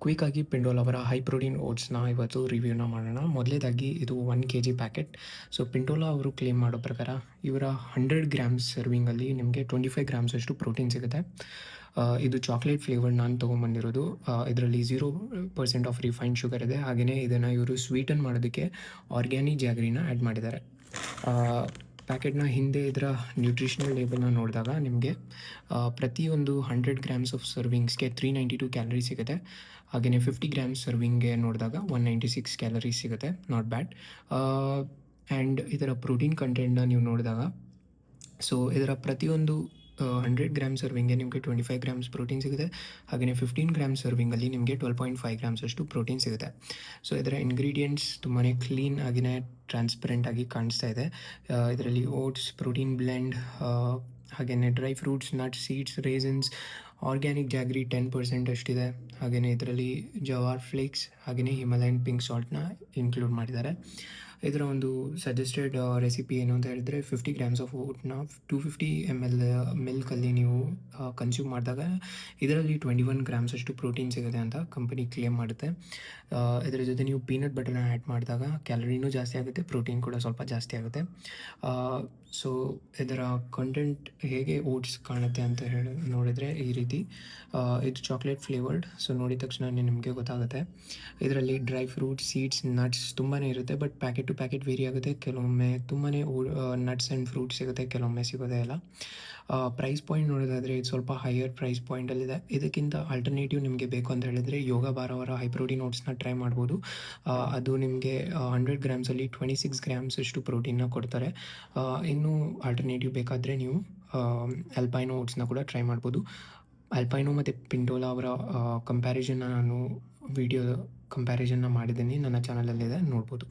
ಕ್ವಿಕ್ಕಾಗಿ ಪಿಂಡೋಲ್ ಅವರ high protein ಓಟ್ಸ್‌ನ ಇವತ್ತು ರಿವ್ಯೂನ ಮಾಡೋಣ. ಮೊದಲನೇದಾಗಿ ಇದು 1 ಕೆಜಿ ಪ್ಯಾಕೆಟ್. ಸೊ ಪಿಂಡೋಲಾ ಅವರು ಕ್ಲೇಮ್ ಮಾಡೋ ಪ್ರಕಾರ ಇವರ 100 ಗ್ರಾಮ್ಸ್ ಸರ್ವಿಂಗಲ್ಲಿ ನಿಮಗೆ 25 ಗ್ರಾಮ್ಸ್ ಅಷ್ಟು ಪ್ರೋಟೀನ್ ಸಿಗುತ್ತೆ. ಇದು ಚಾಕ್ಲೇಟ್ ಫ್ಲೇವರ್ಡ್ ನಾನು ತೊಗೊಂಬಂದಿರೋದು. ಇದರಲ್ಲಿ 0% ಆಫ್ ರಿಫೈನ್ಡ್ ಶುಗರ್ ಇದೆ. ಹಾಗೆಯೇ ಇದನ್ನು ಇವರು ಸ್ವೀಟನ್ ಮಾಡೋದಕ್ಕೆ ಆರ್ಗ್ಯಾನಿಕ್ ಜಾಗರಿನ ಆ್ಯಡ್ ಮಾಡಿದ್ದಾರೆ. ಪ್ಯಾಕೆಟ್ನ ಹಿಂದೆ ಇದರ ನ್ಯೂಟ್ರಿಷನಲ್ ಲೇಬಲ್ನ ನೋಡಿದಾಗ ನಿಮಗೆ ಪ್ರತಿಯೊಂದು 100 ಗ್ರಾಮ್ಸ್ ಆಫ್ ಸರ್ವಿಂಗ್ಸ್ಗೆ 392 ಕ್ಯಾಲರೀಸ್ ಸಿಗುತ್ತೆ. ಹಾಗೆಯೇ 50 ಗ್ರಾಮ್ಸ್ ಸರ್ವಿಂಗ್ಗೆ ನೋಡಿದಾಗ 196 ಕ್ಯಾಲರೀಸ್ ಸಿಗುತ್ತೆ. Not bad. ಆ್ಯಂಡ್ ಇದರ ಪ್ರೋಟೀನ್ ಕಂಟೆಂಟ್ನ ನೀವು ನೋಡಿದಾಗ ಸೊ ಇದರ ಪ್ರತಿಯೊಂದು 100 ಗ್ರಾಮ್ ಸರ್ವಿಂಗ್ಗೆ ನಿಮಗೆ 25 ಗ್ರಾಮ್ಸ್ ಪ್ರೋಟೀನ್ ಸಿಗುತ್ತೆ. ಹಾಗೆಯೇ 15 ಗ್ರಾಮ್ ಸರ್ವಿಂಗಲ್ಲಿ ನಿಮಗೆ 12.5 ಗ್ರಾಮ್ಸ್ ಅಷ್ಟು ಪ್ರೋಟೀನ್ ಸಿಗುತ್ತೆ. ಸೊ ಇದರ ಇಂಗ್ರೀಡಿಯೆಂಟ್ಸ್ ತುಂಬಾ ಕ್ಲೀನ್ ಆಗಿಯೇ ಟ್ರಾನ್ಸ್ಪರೆಂಟ್ ಆಗಿ ಕಾಣಿಸ್ತಾ ಇದೆ. ಇದರಲ್ಲಿ ಓಟ್ಸ್, ಪ್ರೋಟೀನ್ ಬ್ಲೆಂಡ್, ಹಾಗೆಯೇ dry fruits, nuts, seeds, raisins, organic jaggery 10% ಅಷ್ಟಿದೆ. ಹಾಗೆಯೇ ಇದರಲ್ಲಿ ಜವಾರ್ ಫ್ಲೇಕ್ಸ್ ಹಾಗೆಯೇ ಹಿಮಾಲಯನ್ ಪಿಂಕ್ ಸಾಲ್ಟ್ನ ಇನ್ಕ್ಲೂಡ್ ಮಾಡಿದ್ದಾರೆ. ಇದರ ಒಂದು ಸಜೆಸ್ಟೆಡ್ ರೆಸಿಪಿ ಏನು ಅಂತ ಹೇಳಿದ್ರೆ 50 ಗ್ರಾಮ್ಸ್ ಆಫ್ ಓಟ್ನ 250 ml ಮಿಲ್ಕಲ್ಲಿ ನೀವು ಕನ್ಸ್ಯೂಮ್ ಮಾಡಿದಾಗ ಇದರಲ್ಲಿ 21 ಗ್ರಾಮ್ಸ್ ಅಷ್ಟು ಪ್ರೋಟೀನ್ ಸಿಗುತ್ತೆ ಅಂತ ಕಂಪನಿ ಕ್ಲೇಮ್ ಮಾಡುತ್ತೆ. ಇದರ ಜೊತೆ ನೀವು ಪೀನಟ್ ಬಟರ್ನ ಆ್ಯಡ್ ಮಾಡಿದಾಗ ಕ್ಯಾಲರಿನೂ ಜಾಸ್ತಿ ಆಗುತ್ತೆ, ಪ್ರೋಟೀನ್ ಕೂಡ ಸ್ವಲ್ಪ ಜಾಸ್ತಿ ಆಗುತ್ತೆ. ಸೊ ಇದರ ಕಂಟೆಂಟ್ ಹೇಗೆ ಓಟ್ಸ್ ಕಾಣುತ್ತೆ ಅಂತ ಹೇಳಿ ನೋಡಿದರೆ ಈ ರೀತಿ ಇದು ಚಾಕ್ಲೇಟ್ ಫ್ಲೇವರ್ಡ್. ಸೊ ನೋಡಿದ ತಕ್ಷಣ ನಿಮಗೆ ಗೊತ್ತಾಗುತ್ತೆ. ಇದರಲ್ಲಿ ಡ್ರೈ ಫ್ರೂಟ್ಸ್, ಸೀಡ್ಸ್, ನಟ್ಸ್ ತುಂಬಾ ಇರುತ್ತೆ. But packet to packet vary ಆಗುತ್ತೆ. ಕೆಲವೊಮ್ಮೆ ತುಂಬಾ ನಟ್ಸ್ ಆ್ಯಂಡ್ ಫ್ರೂಟ್ಸ್ ಸಿಗುತ್ತೆ, ಕೆಲವೊಮ್ಮೆ ಸಿಗೋದೇ ಇಲ್ಲ. ಪ್ರೈಸ್ ಪಾಯಿಂಟ್ ನೋಡೋದಾದರೆ ಇದು ಸ್ವಲ್ಪ ಹೈಯರ್ ಪ್ರೈಸ್ ಪಾಯಿಂಟಲ್ಲಿದೆ. ಇದಕ್ಕಿಂತ ಆಲ್ಟರ್ನೇಟಿವ್ ನಿಮಗೆ ಬೇಕು ಅಂತ ಹೇಳಿದರೆ ಯೋಗ ಬಾರ್ ಅವರ ಹೈ ಪ್ರೋಟೀನ್ ಓಟ್ಸ್ನ ಟ್ರೈ ಮಾಡ್ಬೋದು. ಅದು ನಿಮಗೆ 100 ಗ್ರಾಮ್ಸಲ್ಲಿ 26 ಗ್ರಾಮ್ಸ್ ಅಷ್ಟು ಪ್ರೋಟೀನ್ನ ಕೊಡ್ತಾರೆ. ಇನ್ನೂ ಆಲ್ಟರ್ನೇಟಿವ್ ಬೇಕಾದರೆ ನೀವು ಅಲ್ಪೈನೋ ಓಟ್ಸ್ನ ಕೂಡ ಟ್ರೈ ಮಾಡ್ಬೋದು. ಅಲ್ಪೈನೋ ಮತ್ತು ಪಿಂಡೋಲಾ ಅವರ ಕಂಪ್ಯಾರಿಸನ್ನ ನಾನು ಕಂಪ್ಯಾರಿಸನ್ನ ಮಾಡಿದ್ದೀನಿ, ನನ್ನ ಚಾನಲಲ್ಲಿದೆ, ನೋಡ್ಬೋದು.